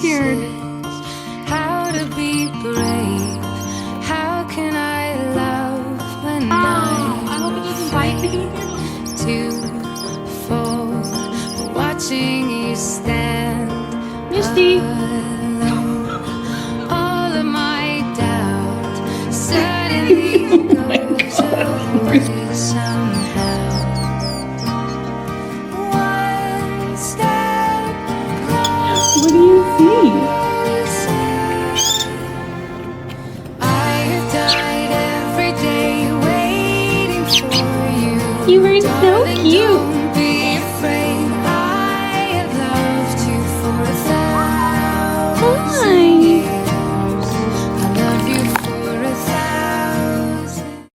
scared. How to be brave? How can I love when I hope it doesn't bite me. to fall? Watching you stand Misty. alone. All of my doubt suddenly goes away somehow. One step What do you see? I have died every day waiting for you. You were so Darling, cute. don't